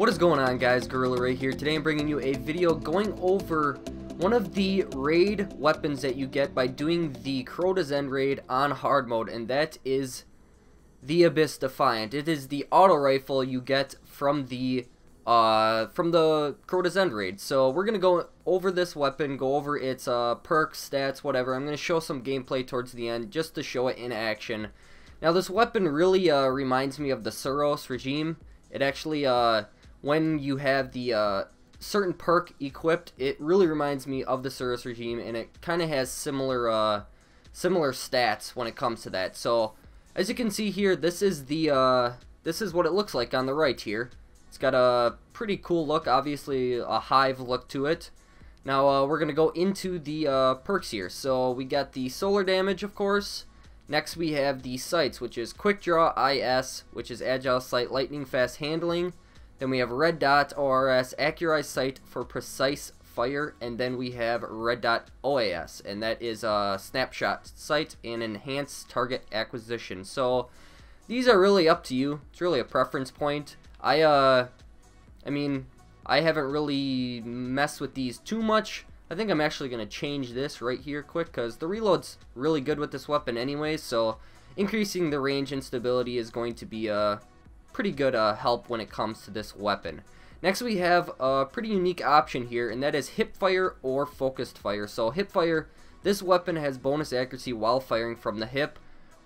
What is going on, guys? Gorilla Ray here. Today I'm bringing you a video going over one of the raid weapons that you get by doing the Crota's End raid on hard mode, and that is the Abyss Defiant. It is the auto rifle you get from the Crota's End raid. So we're gonna go over this weapon, go over its perks, stats, whatever. I'm gonna show some gameplay towards the end just to show it in action. Now this weapon really reminds me of the Suros regime. It actually when you have the certain perk equipped, it really reminds me of the Suros regime, and it kind of has similar stats when it comes to that. So as you can see here, this is what it looks like on the right here. It's got a pretty cool look, obviously a hive look to it. Now we're gonna go into the perks here. So we got the solar damage, of course. Next we have the sights, which is quick draw IS, which is agile sight, lightning fast handling. Then we have red dot ORS, accurate sight for precise fire, and then we have red dot OAS, and that is a snapshot sight and enhanced target acquisition. So these are really up to you. It's really a preference point. I mean, I haven't really messed with these too much. I think I'm actually going to change this right here quick, because the reload's really good with this weapon anyway, so increasing the range and stability is going to be a pretty good help when it comes to this weapon. Next we have a pretty unique option here, and that is hip fire or focused fire. So hip fire, this weapon has bonus accuracy while firing from the hip,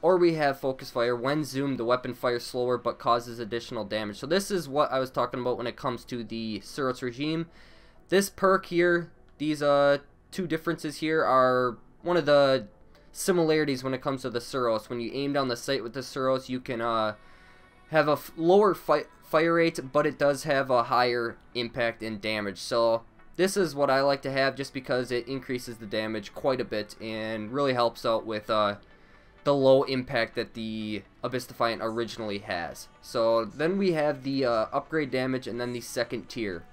or we have focus fire. When zoomed, the weapon fires slower but causes additional damage. So this is what I was talking about when it comes to the Suros regime. This perk here, these two differences here are one of the similarities when it comes to the Suros. When you aim down the sight with the Suros, you can have a lower fire rate, but it does have a higher impact and damage. So this is what I like to have, just because it increases the damage quite a bit and really helps out with the low impact that the Abyss Defiant originally has. So then we have the upgrade damage, and then the second tier.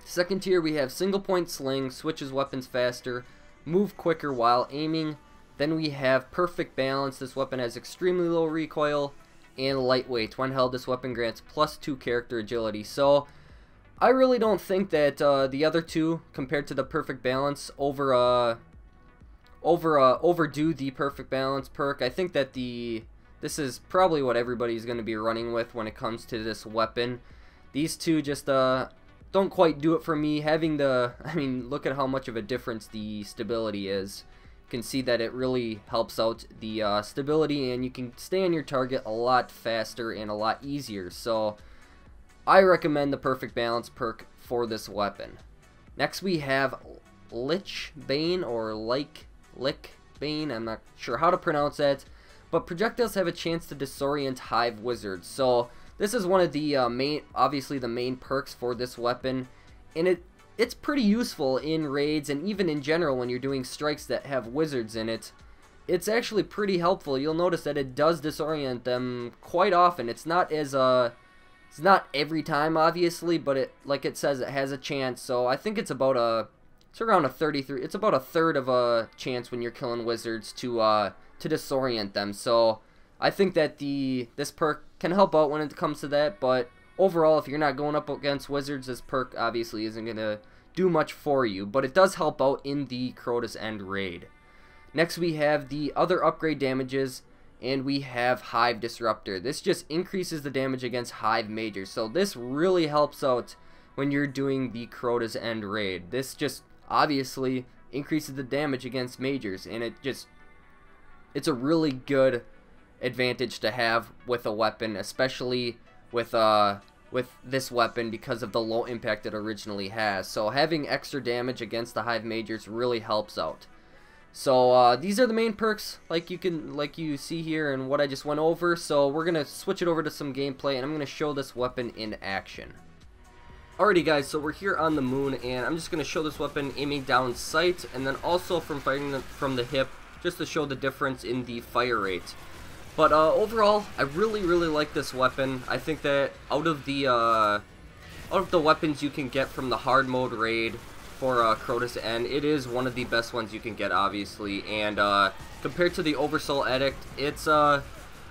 Second tier, we have single point sling, switches weapons faster, move quicker while aiming. Then we have perfect balance. This weapon has extremely low recoil and lightweight. When held, this weapon grants +2 character agility. So I really don't think that the other two, compared to the perfect balance, overdo the perfect balance perk. I think that this is probably what everybody's going to be running with when it comes to this weapon. These two just don't quite do it for me. Having I mean, look at how much of a difference the stability is. You can see that it really helps out the stability, and you can stay on your target a lot faster and a lot easier. So I recommend the perfect balance perk for this weapon. Next we have Lich Bane, or Lick Bane. I'm not sure how to pronounce that, but projectiles have a chance to disorient hive wizards. So this is one of the obviously the main perks for this weapon, and it's pretty useful in raids and even in general when you're doing strikes that have wizards in it. It's actually pretty helpful. You'll notice that it does disorient them quite often. It's not as it's not every time, obviously, but it, like it says, it has a chance. So I think it's about it's around a 33. It's about a third of a chance when you're killing wizards to disorient them. So I think that this perk can help out when it comes to that, but overall, if you're not going up against wizards, this perk obviously isn't going to do much for you, but it does help out in the Crota's End raid. Next we have the other upgrade damages, and we have Hive Disruptor. This just increases the damage against Hive Majors, so this really helps out when you're doing the Crota's End raid. This just obviously increases the damage against Majors, and it's a really good advantage to have with a weapon, especially with this weapon, because of the low impact it originally has. So having extra damage against the Hive Majors really helps out. So these are the main perks, like you see here and what I just went over. So we're gonna switch it over to some gameplay, and I'm gonna show this weapon in action. Alrighty guys, so we're here on the moon, and I'm just gonna show this weapon aiming down sight, and then also from firing from the hip, just to show the difference in the fire rate. But overall, I really like this weapon. I think that out of the weapons you can get from the hard mode raid for Crota's End, it is one of the best ones you can get, obviously. And compared to the Oversoul Edict, it's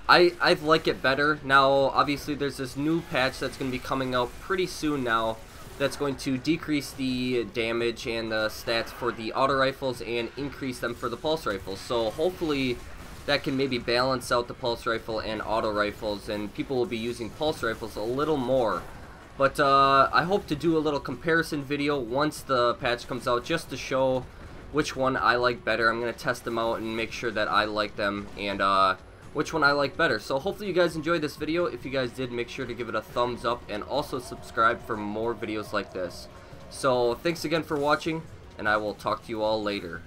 I like it better. Now, obviously, there's this new patch that's going to be coming out pretty soon now that's going to decrease the damage and the stats for the auto rifles and increase them for the pulse rifles. So hopefully that can maybe balance out the pulse rifle and auto rifles, and people will be using pulse rifles a little more. But I hope to do a little comparison video once the patch comes out, just to show which one I like better. I'm going to test them out and make sure that I like them, and which one I like better. So hopefully you guys enjoyed this video. If you guys did, make sure to give it a thumbs up and also subscribe for more videos like this. So thanks again for watching, and I will talk to you all later.